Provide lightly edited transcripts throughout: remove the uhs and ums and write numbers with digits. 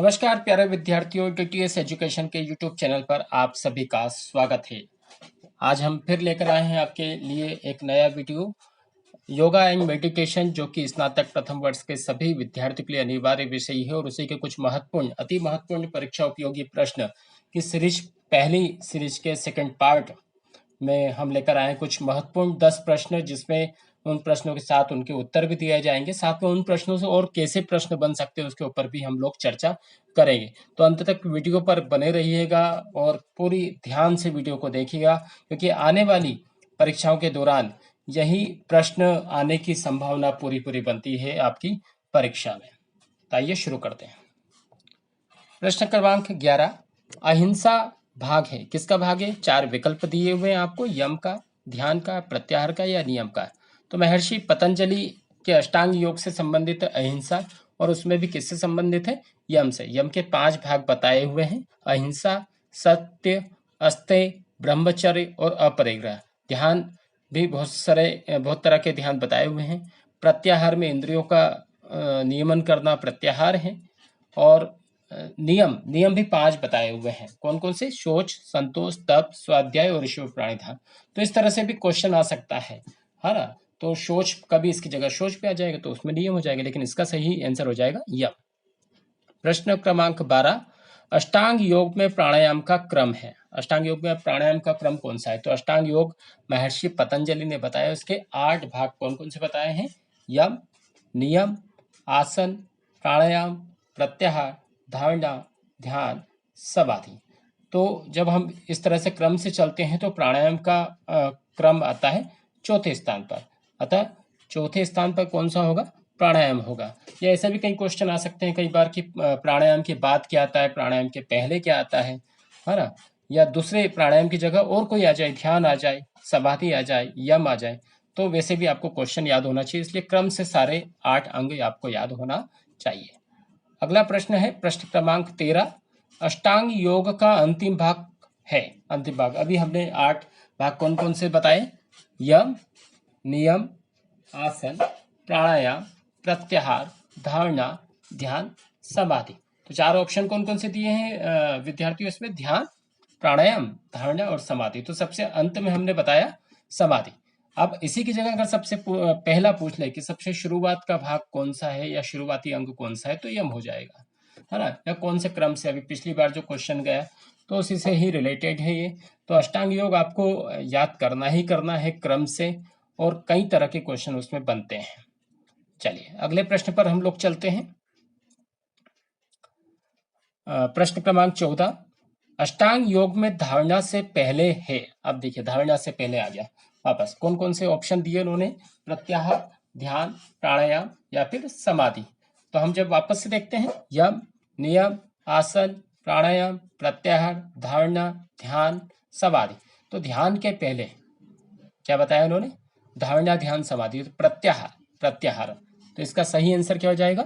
नमस्कार प्यारे विद्यार्थियों, टीटीएस एजुकेशन के यूट्यूब चैनल पर आप सभी का स्वागत है। आज हम फिर लेकर आए हैं आपके लिए एक नया वीडियो योगा एंड मेडिटेशन, जो कि स्नातक प्रथम वर्ष के सभी विद्यार्थियों के लिए अनिवार्य विषय है और उसी के कुछ महत्वपूर्ण अति महत्वपूर्ण परीक्षा उपयोगी प्रश्न की सीरीज, पहली सीरीज के सेकंड पार्ट में हम लेकर आए कुछ महत्वपूर्ण 10 प्रश्न, जिसमें उन प्रश्नों के साथ उनके उत्तर भी दिए जाएंगे। साथ में उन प्रश्नों से और कैसे प्रश्न बन सकते हैं उसके ऊपर भी हम लोग चर्चा करेंगे। तो अंत तक वीडियो पर बने रहिएगा और पूरी ध्यान से वीडियो को देखिएगा, क्योंकि आने वाली परीक्षाओं के दौरान यही प्रश्न आने की संभावना पूरी पूरी बनती है आपकी परीक्षा में। तो आइए शुरू करते हैं। प्रश्न क्रमांक 11, अहिंसा भाग है। किसका भाग है? 4 विकल्प दिए हुए हैं आपको, यम का, ध्यान का, प्रत्याहार का या नियम का। तो महर्षि पतंजलि के अष्टांग योग से संबंधित अहिंसा, और उसमें भी किससे संबंधित है? यम से। यम के 5 भाग बताए हुए हैं, अहिंसा, सत्य, अस्तेय, ब्रह्मचर्य और अपरिग्रह। ध्यान भी बहुत तरह के ध्यान बताए हुए हैं। प्रत्याहार में इंद्रियों का नियमन करना प्रत्याहार है, और नियम भी 5 बताए हुए हैं। कौन कौन से? शौच, संतोष, तप, स्वाध्याय और ऋषि प्राणिधान। तो इस तरह से भी क्वेश्चन आ सकता है ना। तो शौच कभी इसकी जगह शौच पे आ जाएगा तो उसमें नियम हो जाएगा, लेकिन इसका सही आंसर हो जाएगा यम। प्रश्न क्रमांक 12, अष्टांग योग में प्राणायाम का क्रम है। अष्टांग योग में प्राणायाम का क्रम कौन सा है? तो अष्टांग योग महर्षि पतंजलि ने बताया, उसके 8 भाग कौन कौन से बताए हैं? यम, नियम, आसन, प्राणायाम, प्रत्याहार, धारणा, ध्यान, समाधि। तो जब हम इस तरह से क्रम से चलते हैं तो प्राणायाम का क्रम आता है चौथे स्थान पर। अतः चौथे स्थान पर कौन सा होगा? प्राणायाम होगा। या ऐसा भी कई क्वेश्चन आ सकते हैं कई बार कि प्राणायाम के बाद क्या आता है, प्राणायाम के पहले क्या आता है ना। या दूसरे प्राणायाम की जगह और कोई आ जाए, ध्यान आ जाए, समाधि आ जाए, यम आ जाए, तो वैसे भी आपको क्वेश्चन याद होना चाहिए। इसलिए क्रम से सारे 8 अंग आपको याद होना चाहिए। अगला प्रश्न है प्रश्न क्रमांक 13, अष्टांग योग का अंतिम भाग है। अंतिम भाग, अभी हमने 8 भाग कौन कौन से बताए? यम, नियम, आसन, प्राणायाम, प्रत्याहार, धारणा, ध्यान, समाधि। तो 4 ऑप्शन कौन कौन से दिए हैं विद्यार्थियों इसमें? ध्यान, प्राणायाम, धारणा और समाधि। तो सबसे अंत में हमने बताया समाधि। अब इसी की जगह अगर सबसे पहला पूछ ले कि सबसे शुरुआत का भाग कौन सा है या शुरुआती अंग कौन सा है, तो यम हो जाएगा, है ना। या कौन से क्रम से, अभी पिछली बार जो क्वेश्चन गया तो उसी से ही रिलेटेड है ये। तो अष्टांग योग आपको याद करना ही करना है क्रम से, और कई तरह के क्वेश्चन उसमें बनते हैं। चलिए अगले प्रश्न पर हम लोग चलते हैं। प्रश्न क्रमांक 14, अष्टांग योग में धारणा से पहले है। अब देखिए, धारणा से पहले आ गया वापस। कौन कौन से ऑप्शन दिए उन्होंने? प्रत्याहार, ध्यान, प्राणायाम या फिर समाधि। तो हम जब वापस से देखते हैं, यम, नियम, आसन, प्राणायाम, प्रत्याहार, धारणा, ध्यान, समाधि। तो ध्यान के पहले क्या बताया उन्होंने? धारणा, ध्यान, समाधि। तो प्रत्याहार। तो इसका सही आंसर क्या हो जाएगा?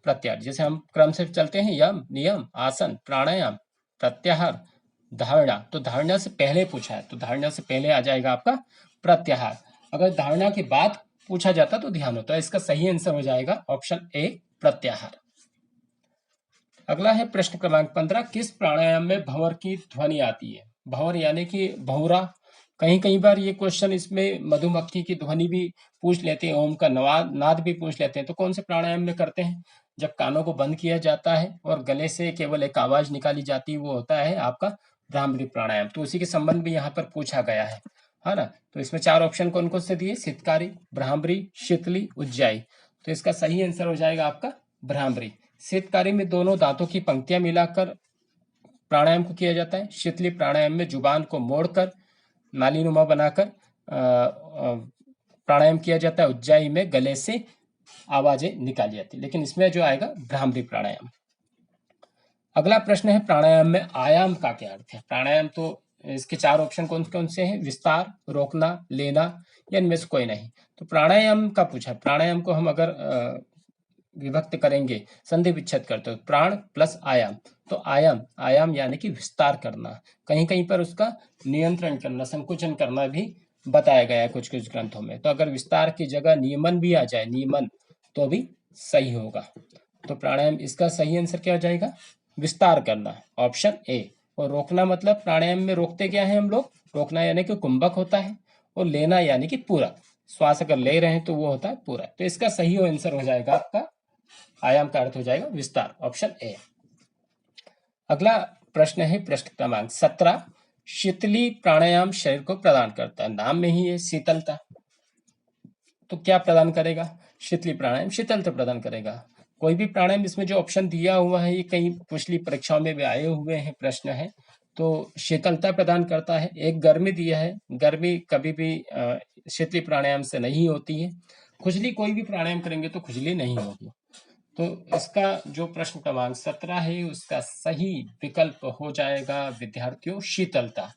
प्रत्याहार। जैसे हम क्रम से चलते हैं, यम, नियम, आसन, प्राणायाम, प्रत्याहार, धारणा। तो धारणा से पहले पूछा है तो धारणा से पहले आ जाएगा आपका प्रत्याहार। अगर धारणा के बाद पूछा जाता तो ध्यान होता। इसका सही आंसर हो जाएगा ऑप्शन ए, प्रत्याहार। अगला है प्रश्न क्रमांक 15, किस प्राणायाम में भंवर की ध्वनि आती है? भंवर यानी कि भंवरा। कई बार ये क्वेश्चन इसमें मधुमक्खी की ध्वनि भी पूछ लेते हैं, ओम का नाद भी पूछ लेते हैं। तो कौन से प्राणायाम में करते हैं? जब कानों को बंद किया जाता है और गले से केवल एक आवाज निकाली जाती है, वो होता है आपका भ्रामरी प्राणायाम। तो उसी के संबंध में यहाँ पर पूछा गया है ना। तो इसमें 4 ऑप्शन कौन कौन से दिए? सितकारी, भ्रामरी, शीतली, उज्जाई। तो इसका सही आंसर हो जाएगा आपका भ्रामरी। सितकारी में दोनों दांतों की पंक्तियां मिलाकर प्राणायाम को किया जाता है। शीतली प्राणायाम में जुबान को मोड़कर नालीनुमा बनाकर प्राणायाम किया जाता है। उज्जाई में गले से आवाजें निकाली जाती है। लेकिन इसमें जो आएगा भ्रामरी प्राणायाम। अगला प्रश्न है, प्राणायाम में आयाम का क्या अर्थ है? प्राणायाम तो इसके 4 ऑप्शन कौन कौन से हैं? विस्तार, रोकना, लेना या इनमें से कोई नहीं। तो प्राणायाम का पूछा। प्राणायाम को हम अगर विभक्त करेंगे, संधि विच्छेद करते हो, प्राण प्लस आयाम। तो आयाम यानी कि विस्तार करना। कहीं कहीं पर उसका नियंत्रण करना, संकुचन करना भी बताया गया है कुछ कुछ ग्रंथों में। तो अगर विस्तार की जगह नियमन भी आ जाए, नियमन, तो भी सही होगा। तो प्राणायाम, इसका सही आंसर क्या हो जाएगा? विस्तार करना, ऑप्शन ए। और रोकना मतलब प्राणायाम में रोकते क्या है हम लोग, रोकना यानी कि कुंभक होता है, और लेना यानी कि पूरक। श्वास अगर ले रहे हैं तो वो होता है पूरक। तो इसका सही आंसर हो जाएगा आपका, आयाम का अर्थ हो जाएगा विस्तार, ऑप्शन ए। अगला प्रश्न है प्रश्न क्रमांक 17। शीतली प्राणायाम शरीर को प्रदान करता है, नाम में ही है शीतलता, तो क्या प्रदान करेगा, शीतली प्राणायाम शीतलता प्रदान करेगा। कोई भी प्राणायाम, इसमें जो ऑप्शन दिया हुआ है ये कई पिछली परीक्षाओं में भी आए हुए हैं प्रश्न है, तो शीतलता प्रदान करता है। एक गर्मी दिया है, गर्मी कभी भी शीतली प्राणायाम से नहीं होती है। खुजली, कोई भी प्राणायाम करेंगे तो खुजली नहीं होगी। तो इसका जो प्रश्न क्रमांक 17 है उसका सही विकल्प हो जाएगा विद्यार्थियों शीतलता।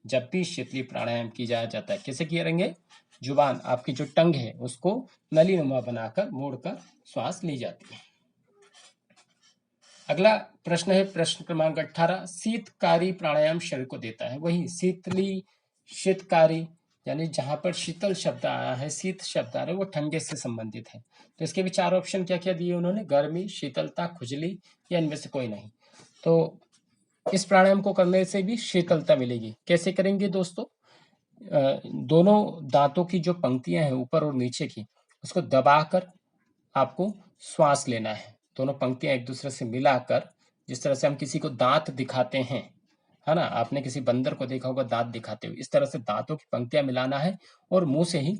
जब भी शीतली प्राणायाम किया जाता है, कैसे करेंगे, जुबान आपकी जो टंग है उसको नलीनुमा बनाकर मोड़कर श्वास ली जाती है। अगला प्रश्न है प्रश्न क्रमांक 18। शीतकारी प्राणायाम शरीर को देता है, वही शीतली शीतकारी, यानी जहां पर शीतल शब्द आया है, शीत शब्द आ रहा है, वो ठंडे से संबंधित है। तो इसके भी 4 ऑप्शन क्या क्या दिए उन्होंने, गर्मी, शीतलता, खुजली, या इनमें से कोई नहीं। तो इस प्राणायाम को करने से भी शीतलता मिलेगी। कैसे करेंगे दोस्तों, दोनों दांतों की जो पंक्तियां हैं ऊपर और नीचे की, उसको दबाकर आपको श्वास लेना है। दोनों पंक्तियां एक दूसरे से मिलाकर, जिस तरह से हम किसी को दांत दिखाते हैं, है ना, आपने किसी बंदर को देखा होगा दांत दिखाते हुए, इस तरह से दांतों की पंक्तियां मिलाना है और मुंह से ही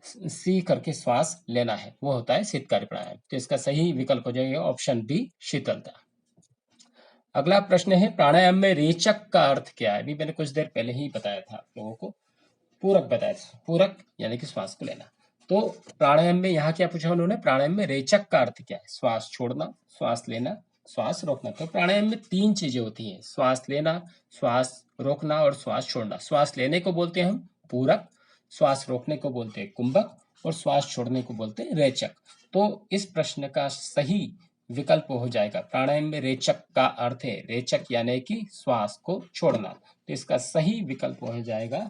सी करके श्वास लेना है, वो होता है शीतकारी प्राणायाम। तो इसका सही विकल्प हो जाएगा ऑप्शन बी, शीतलता। अगला प्रश्न है प्राणायाम में रेचक का अर्थ क्या है। अभी मैंने कुछ देर पहले ही बताया था आप लोगों को, पूरक बताया था, पूरक यानी कि श्वास को लेना। तो प्राणायाम में यहाँ क्या पूछा उन्होंने, प्राणायाम में रेचक का अर्थ क्या है, श्वास छोड़ना, श्वास लेना, श्वास रोकना। तो प्राणायाम में 3 चीजें होती हैं, श्वास लेना, श्वास रोकना और श्वास छोड़ना। श्वास लेने को बोलते हैं हम पूरक, श्वास रोकने को बोलते हैं कुंभक, और श्वास छोड़ने को बोलते हैं रेचक। तो इस प्रश्न का सही विकल्प हो जाएगा, प्राणायाम में रेचक का अर्थ है, रेचक यानी कि श्वास को छोड़ना। तो इसका सही विकल्प हो जाएगा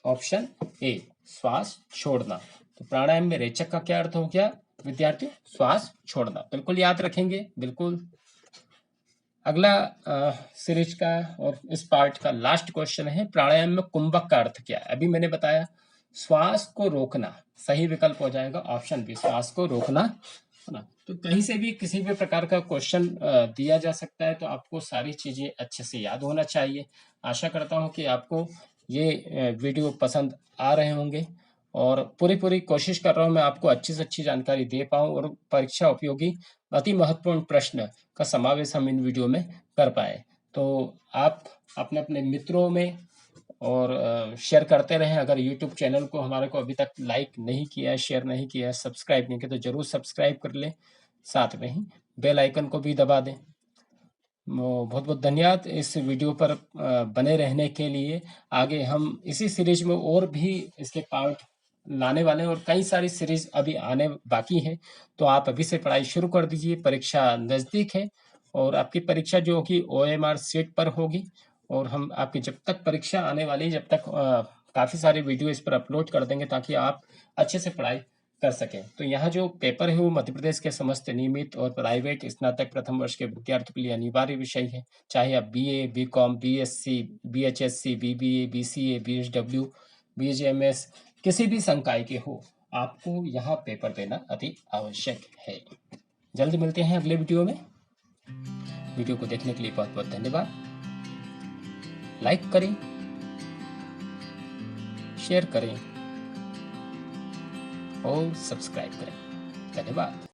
ऑप्शन ए, श्वास छोड़ना। तो प्राणायाम में रेचक का क्या अर्थ हो गया विद्यार्थियों, श्वास छोड़ना। बिल्कुल याद रखेंगे, बिल्कुल। अगला सीरीज का और इस पार्ट का लास्ट क्वेश्चन है, प्राणायाम में कुंभक का अर्थ क्या है। अभी मैंने बताया श्वास को रोकना, सही विकल्प हो जाएगा ऑप्शन बी, श्वास को रोकना, है ना। तो कहीं से भी किसी भी प्रकार का क्वेश्चन दिया जा सकता है, तो आपको सारी चीजें अच्छे से याद होना चाहिए। आशा करता हूं कि आपको ये वीडियो पसंद आ रहे होंगे, और पूरी कोशिश कर रहा हूं मैं आपको अच्छी से अच्छी जानकारी दे पाऊं, और परीक्षा उपयोगी अति महत्वपूर्ण प्रश्न का समावेश हम इन वीडियो में कर पाए। तो आप अपने अपने मित्रों में और शेयर करते रहें। अगर यूट्यूब चैनल को हमारे को अभी तक लाइक नहीं किया है, शेयर नहीं किया है, सब्सक्राइब नहीं किया, तो जरूर सब्सक्राइब कर लें, साथ में ही बेल आइकन को भी दबा दें। बहुत बहुत धन्यवाद इस वीडियो पर बने रहने के लिए। आगे हम इसी सीरीज में और भी इसके पार्ट लाने वाले हैं, और कई सारी सीरीज अभी आने बाकी है। तो आप अभी से पढ़ाई शुरू कर दीजिए, परीक्षा नज़दीक है, और आपकी परीक्षा जो होगी OMR सीट पर होगी। और हम आपकी जब तक परीक्षा आने वाली है, जब तक काफ़ी सारे वीडियो इस पर अपलोड कर देंगे, ताकि आप अच्छे से पढ़ाई कर सकें। तो यहाँ जो पेपर है वो मध्य प्रदेश के समस्त नियमित और प्राइवेट स्नातक प्रथम वर्ष के विद्यार्थियों के लिए अनिवार्य विषय है। चाहे आप BA, BCom, BSc, BHSC, BBA, BCA, BSW, BGMS किसी भी संकाय के हो, आपको यहाँ पेपर देना अति आवश्यक है। जल्द मिलते हैं अगले वीडियो में। वीडियो को देखने के लिए बहुत बहुत धन्यवाद। लाइक करें, शेयर करें और सब्सक्राइब करें। धन्यवाद।